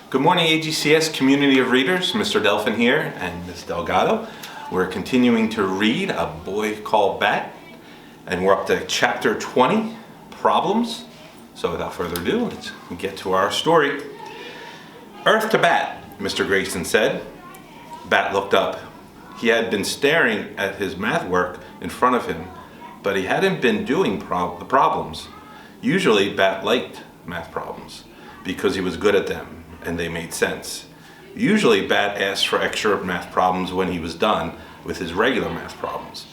Good morning, AGCS community of readers. Mr. Delphin here and Ms. Delgado. We're continuing to read A Boy Called Bat, and we're up to chapter 20, Problems. So without further ado, let's get to our story. Earth to Bat, Mr. Grayson said. Bat looked up. He had been staring at his math work in front of him, but he hadn't been doing the problems. Usually, Bat liked math problems because he was good at them and they made sense. Usually, Bat asked for extra math problems when he was done with his regular math problems.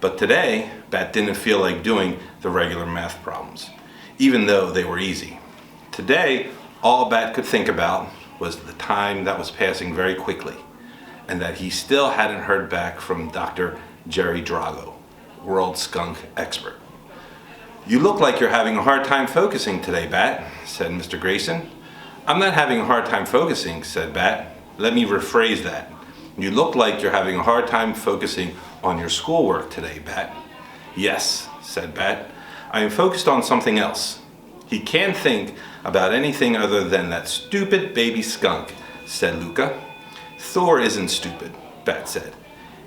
But today, Bat didn't feel like doing the regular math problems, even though they were easy. Today, all Bat could think about was the time that was passing very quickly, and that he still hadn't heard back from Dr. Jerry Drago, world skunk expert. "You look like you're having a hard time focusing today, Bat," said Mr. Grayson. "I'm not having a hard time focusing," said Bat. "Let me rephrase that. You look like you're having a hard time focusing on your schoolwork today, Bat." "Yes," said Bat. "I am focused on something else." "He can't think about anything other than that stupid baby skunk," said Luca. "Thor isn't stupid," Bat said.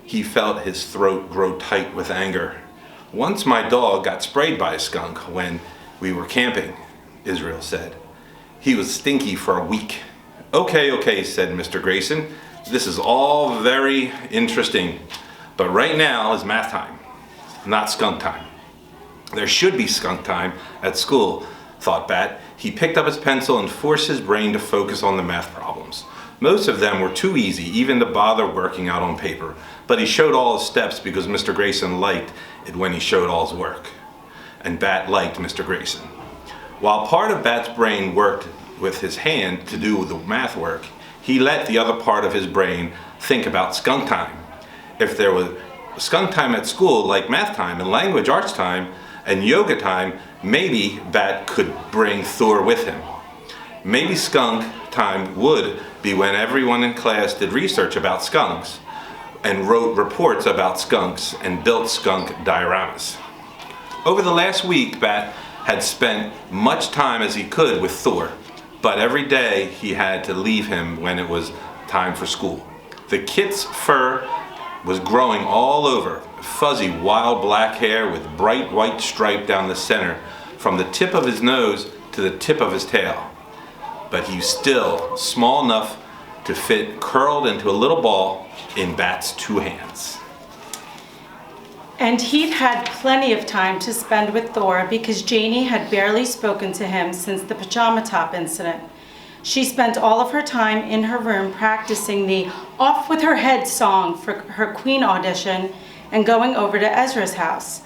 He felt his throat grow tight with anger. "Once my dog got sprayed by a skunk when we were camping," Israel said. "He was stinky for a week." Okay, said Mr. Grayson. "This is all very interesting, but right now is math time, not skunk time." There should be skunk time at school, thought Bat. He picked up his pencil and forced his brain to focus on the math problems. Most of them were too easy even to bother working out on paper, but he showed all his steps because Mr. Grayson liked it when he showed all his work. And Bat liked Mr. Grayson. While part of Bat's brain worked with his hand to do the math work, he let the other part of his brain think about skunk time. If there was skunk time at school, like math time and language arts time and yoga time, maybe Bat could bring Thor with him. Maybe skunk time would be when everyone in class did research about skunks and wrote reports about skunks and built skunk dioramas. Over the last week, Bat had spent much time as he could with Thor, but every day he had to leave him when it was time for school. The kit's fur was growing all over, fuzzy wild black hair with bright white stripe down the center, from the tip of his nose to the tip of his tail. But he was still small enough to fit curled into a little ball in Bat's two hands. And he'd had plenty of time to spend with Thor because Janie had barely spoken to him since the pajama top incident. She spent all of her time in her room practicing the Off With Her Head song for her Queen audition and going over to Ezra's house.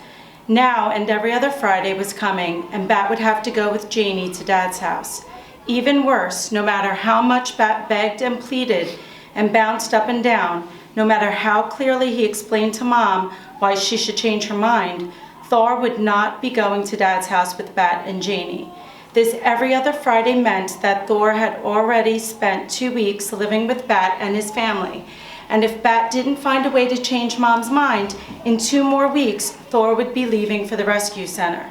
Now and every other Friday was coming, and Bat would have to go with Janie to Dad's house. Even worse, no matter how much Bat begged and pleaded and bounced up and down, no matter how clearly he explained to Mom why she should change her mind, Thor would not be going to Dad's house with Bat and Janie. This every other Friday meant that Thor had already spent 2 weeks living with Bat and his family. And if Bat didn't find a way to change Mom's mind, in 2 more weeks, Thor would be leaving for the rescue center.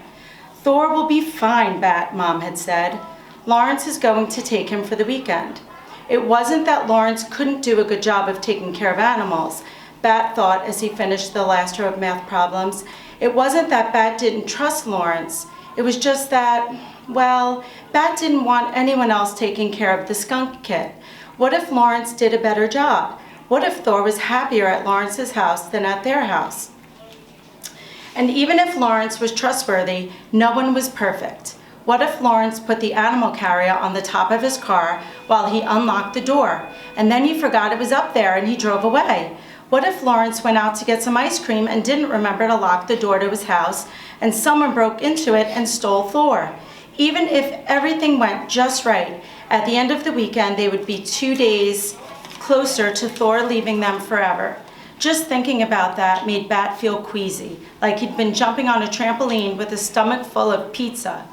"Thor will be fine, Bat," Mom had said. "Lawrence is going to take him for the weekend." It wasn't that Lawrence couldn't do a good job of taking care of animals, Bat thought as he finished the last row of math problems. It wasn't that Bat didn't trust Lawrence. It was just that, well, Bat didn't want anyone else taking care of the skunk kit. What if Lawrence did a better job? What if Thor was happier at Lawrence's house than at their house? And even if Lawrence was trustworthy, no one was perfect. What if Lawrence put the animal carrier on the top of his car while he unlocked the door, and then he forgot it was up there and he drove away? What if Lawrence went out to get some ice cream and didn't remember to lock the door to his house, and someone broke into it and stole Thor? Even if everything went just right, at the end of the weekend they would be 2 days closer to Thor leaving them forever. Just thinking about that made Bat feel queasy, like he'd been jumping on a trampoline with a stomach full of pizza.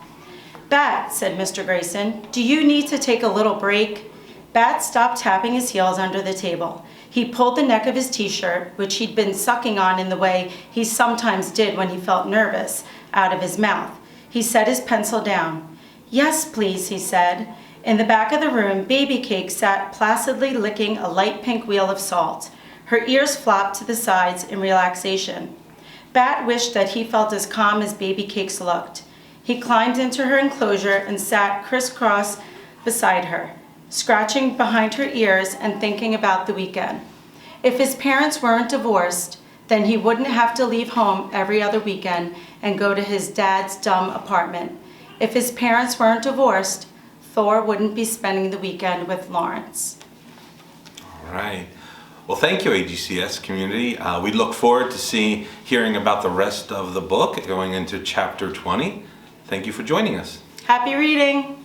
"Bat," said Mr. Grayson, "do you need to take a little break?" Bat stopped tapping his heels under the table. He pulled the neck of his t-shirt, which he'd been sucking on in the way he sometimes did when he felt nervous, out of his mouth. He set his pencil down. "Yes, please," he said. In the back of the room, Baby Cake sat placidly licking a light pink wheel of salt. Her ears flopped to the sides in relaxation. Bat wished that he felt as calm as Baby Cake's looked. He climbed into her enclosure and sat crisscross beside her, scratching behind her ears and thinking about the weekend. If his parents weren't divorced, then he wouldn't have to leave home every other weekend and go to his dad's dumb apartment. If his parents weren't divorced, Thor wouldn't be spending the weekend with Lawrence. All right. Well, thank you, AGCS community. We look forward to hearing about the rest of the book going into chapter 20. Thank you for joining us. Happy reading!